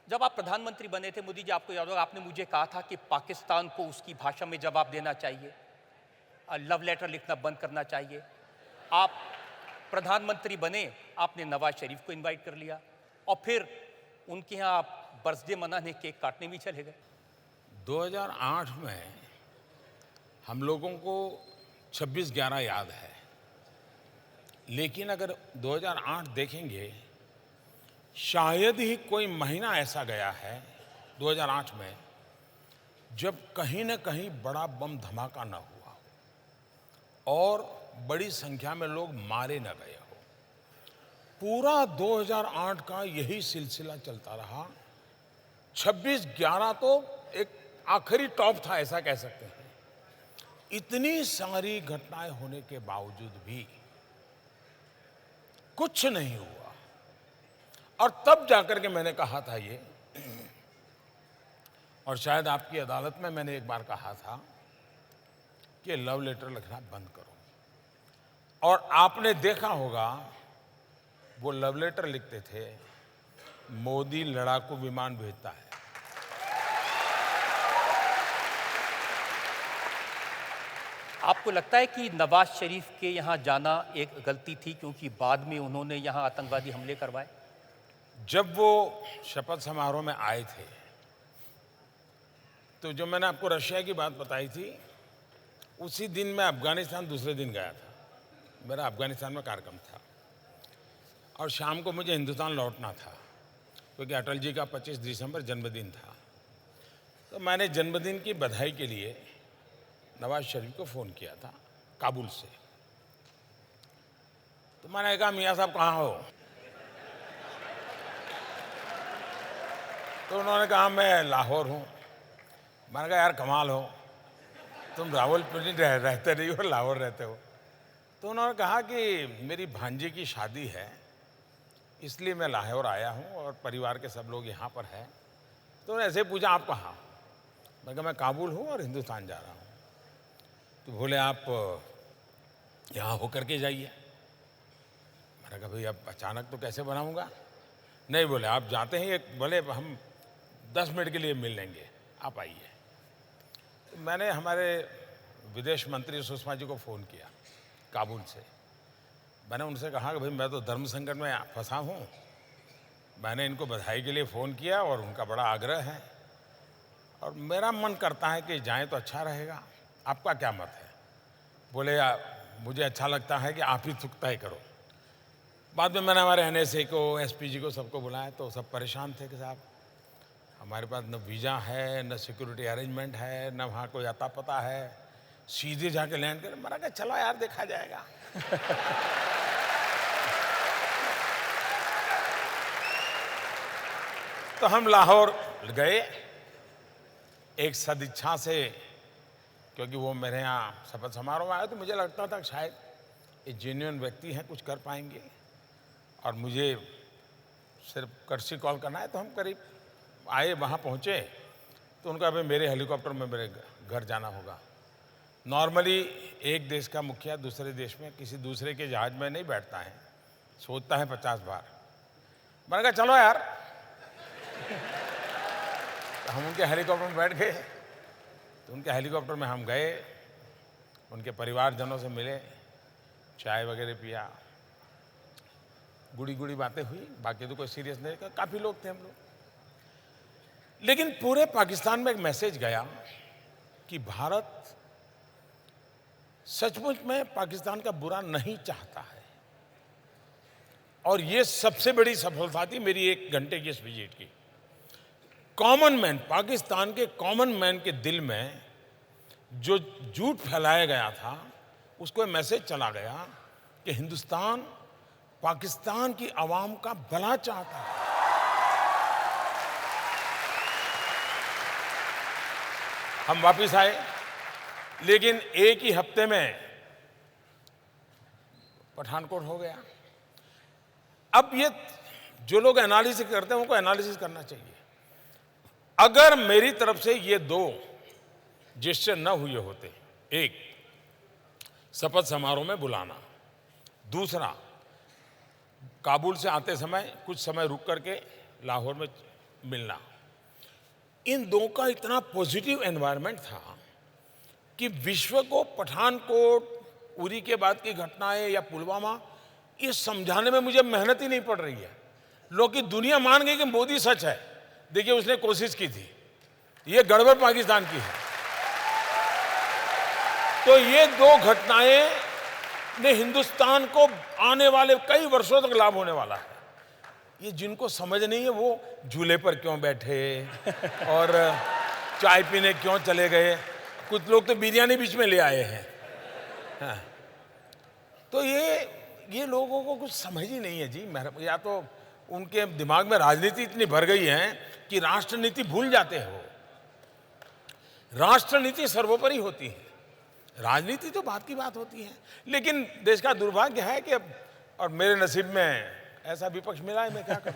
जब आप प्रधानमंत्री बने थे मोदी जी, आपको याद होगा, आपने मुझे कहा था कि पाकिस्तान को उसकी भाषा में जवाब देना चाहिए, लव लेटर लिखना बंद करना चाहिए। आप प्रधानमंत्री बने, आपने नवाज शरीफ को इनवाइट कर लिया और फिर उनके यहाँ आप बर्थडे मनाने, केक काटने भी चले गए। 2008 में हम लोगों को 26/11 याद है, लेकिन अगर 2008 देखेंगे, शायद ही कोई महीना ऐसा गया है 2008 में जब कहीं न कहीं बड़ा बम धमाका न हुआ और बड़ी संख्या में लोग मारे न गए हो। पूरा 2008 का यही सिलसिला चलता रहा। 26/11 तो एक आखिरी टॉप था, ऐसा कह सकते हैं। इतनी सारी घटनाएं होने के बावजूद भी कुछ नहीं हुआ। और तब जाकर के मैंने कहा था ये, और शायद आपकी अदालत में मैंने एक बार कहा था कि लव लेटर लिखना बंद करो। और आपने देखा होगा, वो लव लेटर लिखते थे, मोदी लड़ाकू विमान भेजता है। आपको लगता है कि नवाज शरीफ के यहाँ जाना एक गलती थी, क्योंकि बाद में उन्होंने यहाँ आतंकवादी हमले करवाए? जब वो शपथ समारोह में आए थे, तो जो मैंने आपको रशिया की बात बताई थी, उसी दिन मैं अफगानिस्तान दूसरे दिन गया था। मेरा अफगानिस्तान में कार्यक्रम था और शाम को मुझे हिंदुस्तान लौटना था, क्योंकि अटल जी का 25 दिसंबर जन्मदिन था। तो मैंने जन्मदिन की बधाई के लिए नवाज शरीफ को फ़ोन किया था काबुल से। तो मैंने कहा, मियाँ साहब कहाँ हो? तो उन्होंने कहा, मैं लाहौर हूँ। मैंने कहा, यार कमाल हो, तुम रावलपिंडी रहते नहीं हो, लाहौर रहते हो। तो उन्होंने कहा कि मेरी भांजी की शादी है, इसलिए मैं लाहौर आया हूँ और परिवार के सब लोग यहाँ पर हैं। तो उन्होंने ऐसे पूछा, आप कहाँ? मैं कहा, मैं काबुल हूँ और हिंदुस्तान जा रहा हूँ। तो बोले, आप यहाँ होकर के जाइए। मैंने कहा, भाई अब अचानक तो कैसे बनाऊँगा? नहीं, बोले आप जाते हैं, एक बोले हम 10 मिनट के लिए मिल लेंगे, आप आइए। तो मैंने हमारे विदेश मंत्री सुषमा जी को फ़ोन किया काबुल से। मैंने उनसे कहा कि भाई मैं तो धर्म संकट में फंसा हूँ, मैंने इनको बधाई के लिए फ़ोन किया और उनका बड़ा आग्रह है और मेरा मन करता है कि जाएं तो अच्छा रहेगा, आपका क्या मत है? बोले, मुझे अच्छा लगता है कि आप ही तय करो। बाद में मैंने हमारे NSA को, SPG को, सबको बुलाया, तो सब परेशान थे कि साहब हमारे पास न वीज़ा है, न सिक्योरिटी अरेंजमेंट है, न वहाँ कोई अता पता है, सीधे जाके लैंड कर। मैंने कहा, चलो यार देखा जाएगा। तो हम लाहौर गए एक सदिच्छा से, क्योंकि वो मेरे यहाँ शपथ समारोह में आया, तो मुझे लगता था कि शायद ये जेन्युइन व्यक्ति हैं, कुछ कर पाएंगे और मुझे सिर्फ कर्सी कॉल करना है। तो हम करीब आए, वहाँ पहुँचे, तो उनका भाई मेरे हेलीकॉप्टर में मेरे घर जाना होगा। नॉर्मली एक देश का मुखिया दूसरे देश में किसी दूसरे के जहाज़ में नहीं बैठता है, सोचता है 50 बार। मैंने कहा, चलो यार। तो हम उनके हेलीकॉप्टर में बैठ गए। तो उनके हेलीकॉप्टर में हम गए, उनके परिवारजनों से मिले, चाय वगैरह पिया, गुड़ी गुड़ी बातें हुई, बाकी तो कोई सीरियस नहीं। काफ़ी लोग थे हम लोग। लेकिन पूरे पाकिस्तान में एक मैसेज गया कि भारत सचमुच में पाकिस्तान का बुरा नहीं चाहता है। और ये सबसे बड़ी सफलता थी मेरी 1 घंटे की इस विजिट की। कॉमन मैन, पाकिस्तान के कॉमन मैन के दिल में जो झूठ फैलाया गया था, उसको मैसेज चला गया कि हिंदुस्तान पाकिस्तान की आवाम का भला चाहता है। हम वापिस आए, लेकिन एक ही हफ्ते में पठानकोट हो गया। अब ये जो लोग एनालिसिस करते हैं, उनको एनालिसिस करना चाहिए। अगर मेरी तरफ से ये 2 जेस्चर न हुए होते, एक शपथ समारोह में बुलाना, दूसरा काबुल से आते समय कुछ समय रुक करके लाहौर में मिलना, इन दो का इतना पॉजिटिव एनवायरनमेंट था कि विश्व को पठानकोट, उरी के बाद की घटनाएं या पुलवामा, ये समझाने में मुझे मेहनत ही नहीं पड़ रही है। लोग की दुनिया मान गई कि मोदी सच है। देखिए, उसने कोशिश की थी, ये गड़बड़ पाकिस्तान की है। तो ये दो घटनाएं ने हिंदुस्तान को आने वाले कई वर्षों तक लाभ होने वाला है। ये जिनको समझ नहीं है वो झूले पर क्यों बैठे और चाय पीने क्यों चले गए। कुछ लोग तो बिरयानी बीच में ले आए हैं। हाँ। तो ये लोगों को कुछ समझ ही नहीं है जी। या तो उनके दिमाग में राजनीति इतनी भर गई है कि राष्ट्रनीति भूल जाते हो। राष्ट्रनीति सर्वोपरि होती है, राजनीति तो बात की बात होती है। लेकिन देश का दुर्भाग्य है कि अब, और मेरे नसीब में ऐसा विपक्ष मिला है, मैं क्या करूं।